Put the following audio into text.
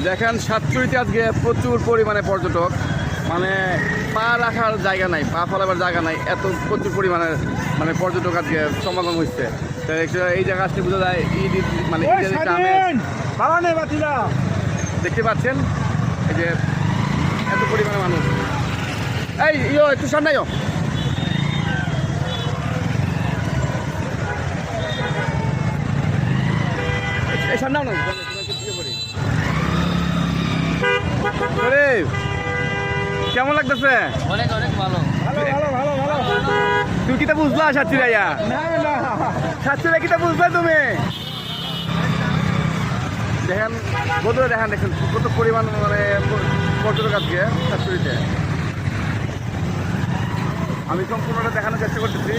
দেখেন সাতচুরিতে আজকে প্রচুর পরিমাণে পর্যটক, মানে পা রাখার জায়গা নাই, পা ফেলাবার জায়গা নাই, এত প্রচুর পরিমাণে মানে পর্যটক আজকে সমাগম হচ্ছে। তো এই জায়গা আসলে বোঝা যায় ঈদ মানে দেখতে পাচ্ছেন এই যে এত পরিমাণে মানুষ। এই একটু সামনে এই সামনেও না কেমন লাগতেছে? অনেক অনেক ভালো। তুমি কিতা বুঝলা সাতচুরিয়া? সাতচুরিয়া কিতা বুঝলা তুমি? দেখেন বন্ধুরা, দেখেন কত পরিমাণ মানে পর্যটক আজকে সাতচুরিতে। আমি সম্পূর্ণটা দেখানোর চেষ্টা করতেছি।